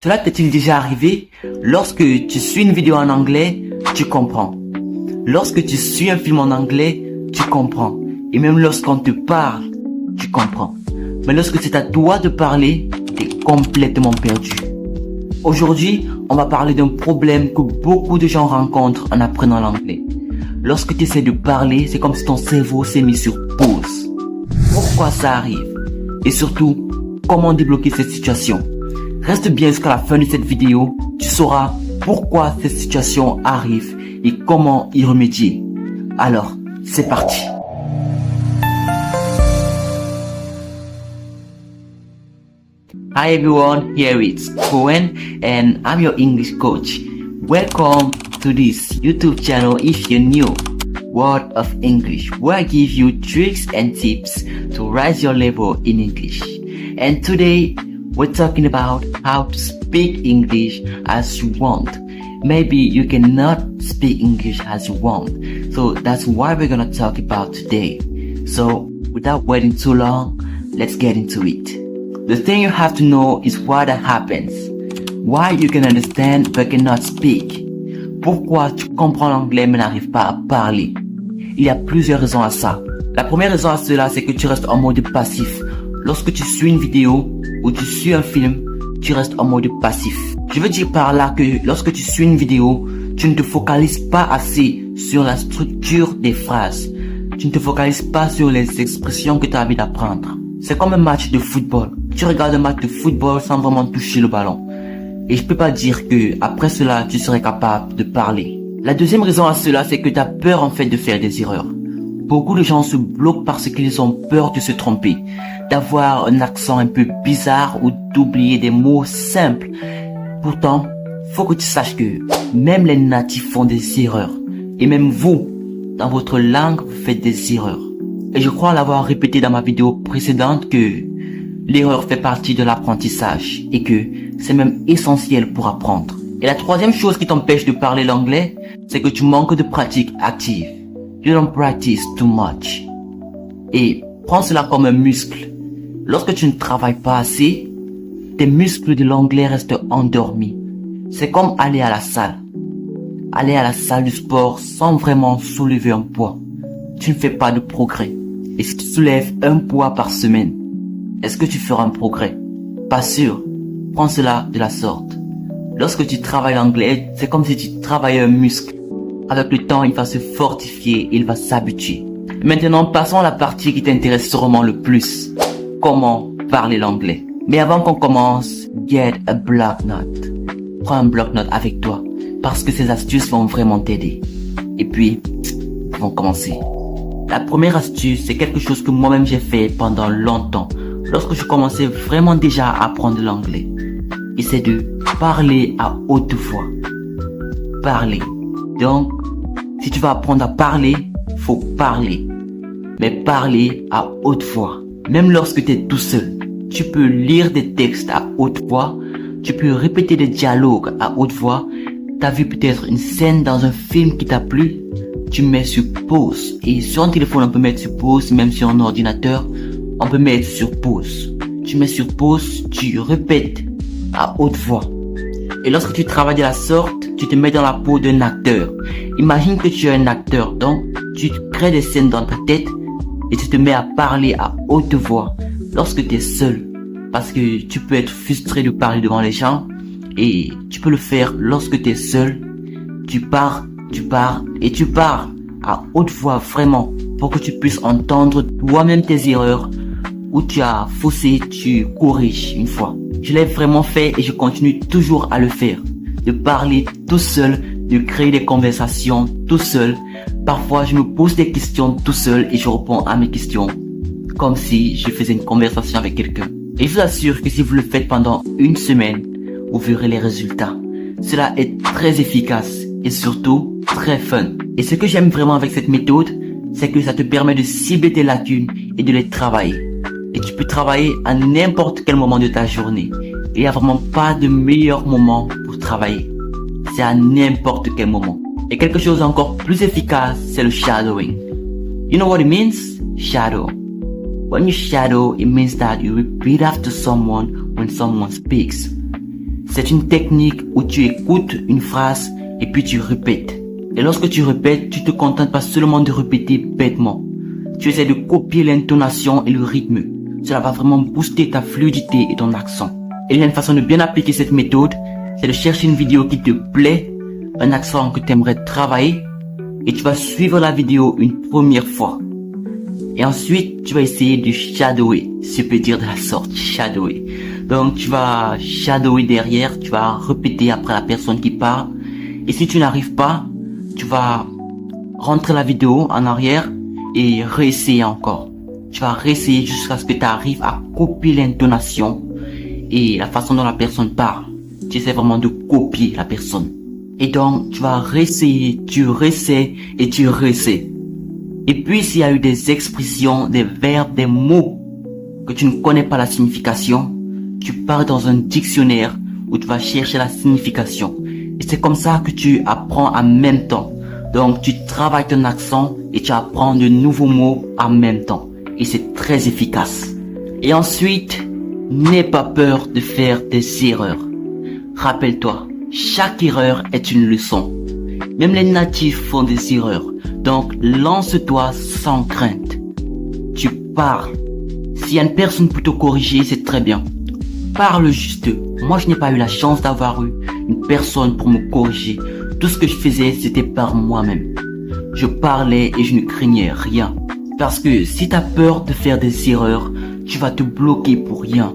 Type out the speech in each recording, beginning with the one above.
Cela t'est-il déjà arrivé? Lorsque tu suis une vidéo en anglais, tu comprends. Lorsque tu suis un film en anglais, tu comprends. Et même lorsqu'on te parle, tu comprends. Mais lorsque c'est à toi de parler, tu es complètement perdu. Aujourd'hui, on va parler d'un problème que beaucoup de gens rencontrent en apprenant l'anglais. Lorsque tu essaies de parler, c'est comme si ton cerveau s'est mis sur pause. Pourquoi ça arrive? Et surtout, comment débloquer cette situation? Reste bien jusqu'à la fin de cette vidéo, tu sauras pourquoi cette situation arrive et comment y remédier. Alors, c'est parti. Hi everyone, here it's Cohen and I'm your English coach. Welcome to this YouTube channel if you're new. Word of English, where I give you tricks and tips to rise your level in English. And today, we're talking about how to speak English as you want. Maybe you cannot speak English as you want. So that's why we're gonna talk about today. So without waiting too long, let's get into it. The thing you have to know is why that happens. Why you can understand but cannot speak. Pourquoi tu comprends l'anglais mais n'arrives pas à parler. Il y a plusieurs raisons à ça. La première raison à cela, c'est que tu restes en mode passif. Lorsque tu suis une vidéo ou tu suis un film, tu restes en mode passif. Je veux dire par là que lorsque tu suis une vidéo, tu ne te focalises pas assez sur la structure des phrases. Tu ne te focalises pas sur les expressions que tu as envie d'apprendre. C'est comme un match de football. Tu regardes un match de football sans vraiment toucher le ballon. Et je peux pas dire que après cela, tu serais capable de parler. La deuxième raison à cela, c'est que tu as peur en fait de faire des erreurs. Beaucoup de gens se bloquent parce qu'ils ont peur de se tromper, d'avoir un accent un peu bizarre ou d'oublier des mots simples. Pourtant, faut que tu saches que même les natifs font des erreurs. Et même vous, dans votre langue, vous faites des erreurs. Et je crois l'avoir répété dans ma vidéo précédente que l'erreur fait partie de l'apprentissage et que c'est même essentiel pour apprendre. Et la troisième chose qui t'empêche de parler l'anglais, c'est que tu manques de pratique active. You don't practice too much. Et prends cela comme un muscle. Lorsque tu ne travailles pas assez, tes muscles de l'anglais restent endormis. C'est comme aller à la salle. Aller à la salle du sport sans vraiment soulever un poids. Tu ne fais pas de progrès. Et si tu soulèves un poids par semaine, est-ce que tu feras un progrès? Pas sûr. Prends cela de la sorte. Lorsque tu travailles l'anglais, c'est comme si tu travaillais un muscle. Avec le temps, il va se fortifier, il va s'habituer. Maintenant, passons à la partie qui t'intéresse sûrement le plus. Comment parler l'anglais. Mais avant qu'on commence, get a block note. Prends un bloc note avec toi, parce que ces astuces vont vraiment t'aider. Et puis, on va commencer. La première astuce, c'est quelque chose que moi-même j'ai fait pendant longtemps, lorsque je commençais vraiment déjà à apprendre l'anglais. Et c'est de parler à haute voix. Parler. Donc, si tu vas apprendre à parler, faut parler. Mais parler à haute voix. Même lorsque tu es tout seul, tu peux lire des textes à haute voix. Tu peux répéter des dialogues à haute voix. Tu as vu peut-être une scène dans un film qui t'a plu. Tu mets sur pause. Et sur un téléphone, on peut mettre sur pause. Même sur un ordinateur, on peut mettre sur pause. Tu mets sur pause, tu répètes à haute voix. Et lorsque tu travailles de la sorte, tu te mets dans la peau d'un acteur. Imagine que tu es un acteur, donc tu crées des scènes dans ta tête et tu te mets à parler à haute voix lorsque tu es seul. Parce que tu peux être frustré de parler devant les gens et tu peux le faire lorsque tu es seul. Tu parles et tu parles à haute voix vraiment pour que tu puisses entendre toi-même tes erreurs. Où tu as faussé, tu corriges une fois. Je l'ai vraiment fait et je continue toujours à le faire. De parler tout seul, de créer des conversations tout seul. Parfois, je me pose des questions tout seul et je réponds à mes questions comme si je faisais une conversation avec quelqu'un. Et je vous assure que si vous le faites pendant une semaine, vous verrez les résultats. Cela est très efficace et surtout très fun. Et ce que j'aime vraiment avec cette méthode, c'est que ça te permet de cibler tes lacunes et de les travailler. Et tu peux travailler à n'importe quel moment de ta journée. Il n'y a vraiment pas de meilleur moment pour travailler. C'est à n'importe quel moment. Et quelque chose d'encore plus efficace, c'est le shadowing. You know what it means? Shadow. When you shadow, it means that you repeat after someone when someone speaks. C'est une technique où tu écoutes une phrase et puis tu répètes. Et lorsque tu répètes, tu te contentes pas seulement de répéter bêtement. Tu essaies de copier l'intonation et le rythme. Cela va vraiment booster ta fluidité et ton accent. Et il y a une façon de bien appliquer cette méthode, c'est de chercher une vidéo qui te plaît, un accent que tu aimerais travailler, et tu vas suivre la vidéo une première fois. Et ensuite, tu vas essayer de shadower, si je peux dire de la sorte, shadower. Donc, tu vas shadower derrière, tu vas répéter après la personne qui parle. Et si tu n'arrives pas, tu vas rentrer la vidéo en arrière et réessayer encore. Tu vas réessayer jusqu'à ce que tu arrives à copier l'intonation et la façon dont la personne parle. Tu essaies vraiment de copier la personne. Et donc, tu vas réessayer, tu réessaies et tu réessaies. Et puis, s'il y a eu des expressions, des verbes, des mots que tu ne connais pas la signification, tu pars dans un dictionnaire où tu vas chercher la signification. Et c'est comme ça que tu apprends en même temps. Donc, tu travailles ton accent et tu apprends de nouveaux mots en même temps. Et c'est très efficace. Et ensuite, n'aie pas peur de faire des erreurs. Rappelle-toi, chaque erreur est une leçon. Même les natifs font des erreurs. Donc, lance-toi sans crainte. Tu parles. S'il y a une personne pour te corriger, c'est très bien. Parle juste. Moi, je n'ai pas eu la chance d'avoir eu une personne pour me corriger. Tout ce que je faisais, c'était par moi-même. Je parlais et je ne craignais rien. Parce que si tu as peur de faire des erreurs, tu vas te bloquer pour rien.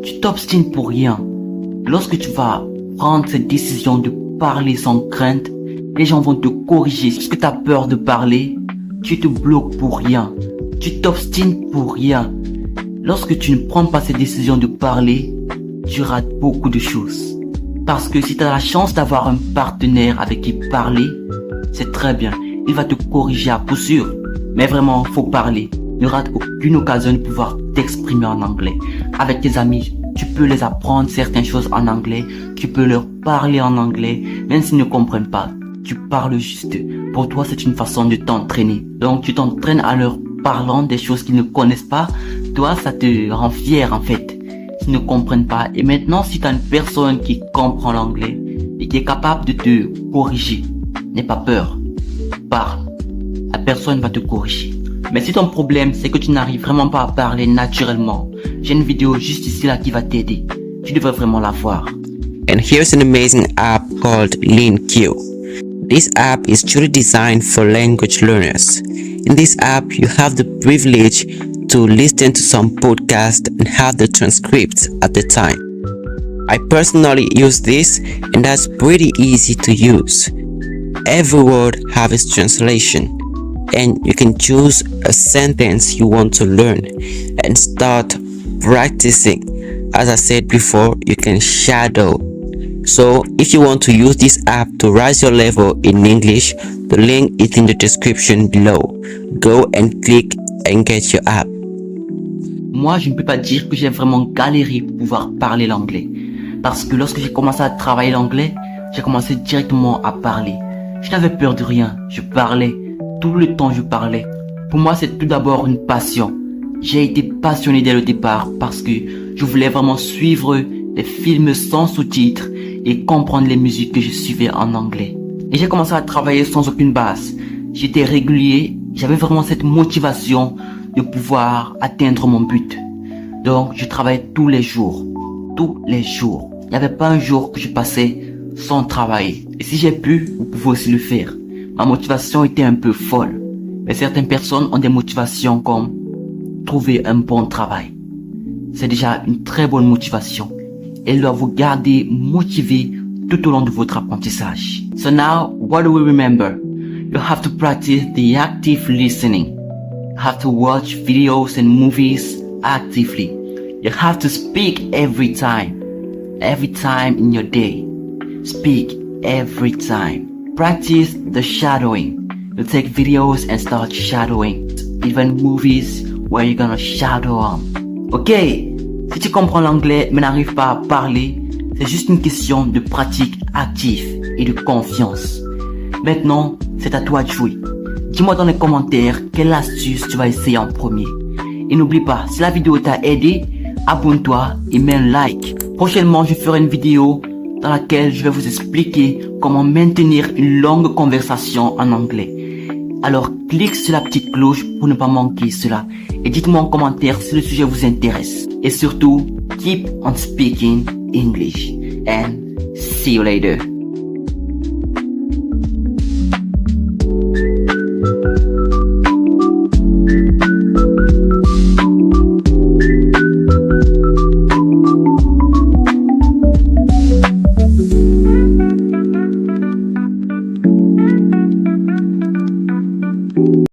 Tu t'obstines pour rien. Lorsque tu vas prendre cette décision de parler sans crainte, les gens vont te corriger. Parce que tu as peur de parler, tu te bloques pour rien. Tu t'obstines pour rien. Lorsque tu ne prends pas cette décision de parler, tu rates beaucoup de choses. Parce que si tu as la chance d'avoir un partenaire avec qui parler, c'est très bien. Il va te corriger à coup sûr. Mais vraiment, faut parler. Ne rate aucune occasion de pouvoir t'exprimer en anglais. Avec tes amis, tu peux les apprendre certaines choses en anglais. Tu peux leur parler en anglais, même s'ils ne comprennent pas. Tu parles juste. Pour toi, c'est une façon de t'entraîner. Donc, tu t'entraînes à leur parlant des choses qu'ils ne connaissent pas. Toi, ça te rend fier en fait. S'ils ne comprennent pas. Et maintenant, si tu as une personne qui comprend l'anglais et qui est capable de te corriger, n'aie pas peur. Parle. La personne va te corriger. Mais si ton problème, c'est que tu n'arrives vraiment pas à parler naturellement, j'ai une vidéo juste ici là qui va t'aider. Tu devrais vraiment la voir. And here's an amazing app called LeanQ. This app is truly designed for language learners. In this app, you have the privilege to listen to some podcasts and have the transcripts at the time. I personally use this and that's pretty easy to use. Every word has its translation and you can choose a sentence you want to learn and start practicing. As I said before, you can shadow. So if you want to use this app to rise your level in English, the link is in the description below. Go and click and get your app. Moi, je ne peux pas dire que j'ai vraiment galéré pour pouvoir parler l'anglais. Parce que lorsque j'ai commencé à travailler l'anglais, j'ai commencé directement à parler. Je n'avais peur de rien, je parlais. Tout le temps, je parlais. Pour moi, c'est tout d'abord une passion. J'ai été passionné dès le départ parce que je voulais vraiment suivre les films sans sous-titres et comprendre les musiques que je suivais en anglais. Et j'ai commencé à travailler sans aucune base. J'étais régulier, j'avais vraiment cette motivation de pouvoir atteindre mon but. Donc, je travaillais tous les jours. Tous les jours. Il n'y avait pas un jour que je passais sans travailler. Et si j'ai pu, vous pouvez aussi le faire. Ma motivation était un peu folle. Mais certaines personnes ont des motivations comme trouver un bon travail. C'est déjà une très bonne motivation. Elle doit vous garder motivé tout au long de votre apprentissage. So now, what do we remember? You have to practice the active listening. You have to watch videos and movies actively. You have to speak every time in your day. Speak every time. Practice the shadowing. You take videos and start shadowing. Even movies where you're gonna shadow on. Ok, si tu comprends l'anglais mais n'arrives pas à parler, c'est juste une question de pratique active et de confiance. Maintenant, c'est à toi de jouer. Dis-moi dans les commentaires quelle astuce tu vas essayer en premier. Et n'oublie pas, si la vidéo t'a aidé, abonne-toi et mets un like. Prochainement, je ferai une vidéo dans laquelle je vais vous expliquer comment maintenir une longue conversation en anglais. Alors, clique sur la petite cloche pour ne pas manquer cela. Et dites-moi en commentaire si le sujet vous intéresse. Et surtout, keep on speaking English. And see you later.